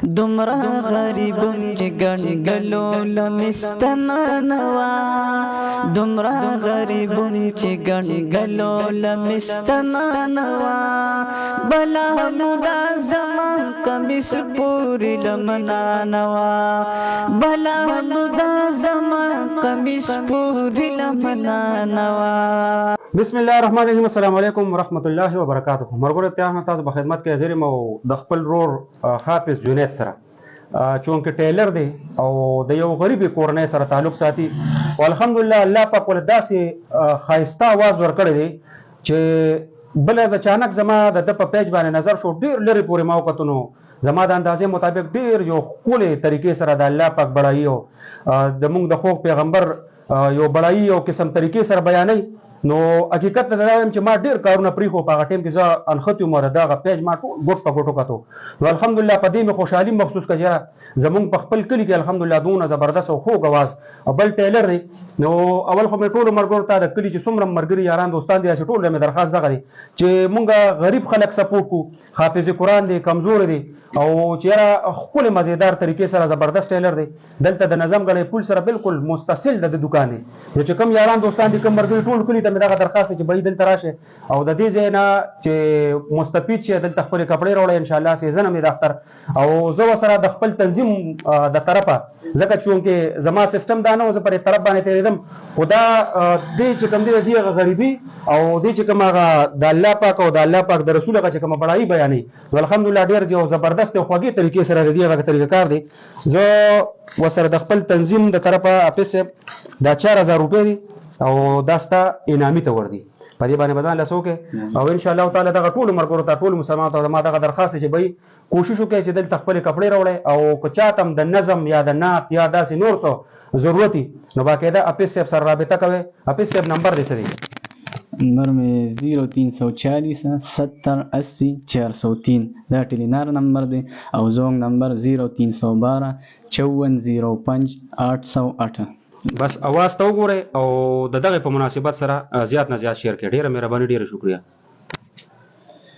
دومره غریبون چې ګنډلو لمستنانوا دومره غریبون چې ګنډلو لمستنانوا بلا مودا زمان کمیس پوری لمنانوا بلا مودا زمان کمیس پوری لمنانوا. بسم الله الرحمن الرحیم. السلام علیکم ورحمۃ اللہ وبرکاتہ. مرګور ابتیاز تاسو په خدمت کې حاضر یم او د خپل رور حافظ جنید سره چونکه ټیلر دی او د یو غریب کورنۍ سره تعلق ساتي او الحمدلله الله پاک ول داسې خایسته आवाज ورکړی دی چې بل از اچانک زما د په پیج باندې نظر شو ډیر لري پورې ما وکتنو زما د اندازې مطابق ډیر یو خولي طریقې سره د الله پاک بڑایي او د موږ د خو پیغمبر یو بڑایي او قسم طریقې سره بیانې نو حقیقت دا وایم چې ما ډیر کارونه پری خو په هغه ټیم کې زه انختي عمر دغه پیج ما ټول ګوټ په ګوټو کتو نو الحمدلله په دې مې خوشحالي محسوس کړه زمونږ په خپل کلی کې الحمدلله دونه زبردست او خوږ आवाज او بل ټیلر دی نو اول خو مې ټول مرګور ته د کلی چې څومره مرګري یاران دوستان دي چې ټول مې درخواست دغه دي چې مونږه غریب خلک سپورټ کو حافظ قرآن دی کمزور دی او چیرې خپل مزیدار طریقې سره زبردست ټیلر دی دلته د نظم غړي پول سره بالکل متصل د دکان دی چې کوم یاران دوستان دي کوم مرګري ټول کلی ته مې دغه درخواست چې به دلته راشه او د دې ځای نه چې مستفید شي دلته خپل کپڑے راوړي ان شاء الله سیزن مې د اختر او زه سره د خپل تنظیم د طرفه ځکه چې زما سیستم دا نه و زه پر طرف باندې تیریدم خدا دې چې کوم دې غریبي او دې چې کوم هغه د الله پاک او د الله پاک د رسول هغه چې کوم بڑایي بیانې الحمدلله ډیر یو زبردست او خوږی طریقې سره دې هغه طریقې کار دی زه وسره د خپل تنظیم د طرفه اپس دا 4000 روپے دي او داستا انعامي ته ور دي په دې باندې بدل لاسوکه او ان شاء الله تعالی دغه ټول مرګورو ته ټول مسلمانانو ته ما دغه درخواست چې به کوشش وکړي چې دلته خپل کپڑے راوړي او کچاتم د نظم یا د نعت یا داسې نور څه ضرورتي نو باقاعده اپس سره رابطه کوي اپس نمبر دې سره نمبر میں 0340 70 80 403 دا ټیلینار نمبر دی او زونگ نمبر 0312 5405 808. بس اواز ته وګورئ او دغه په مناسبت سره زیات نه زیات شیر کړئ. ډیره مهرباني ډیره شکریہ.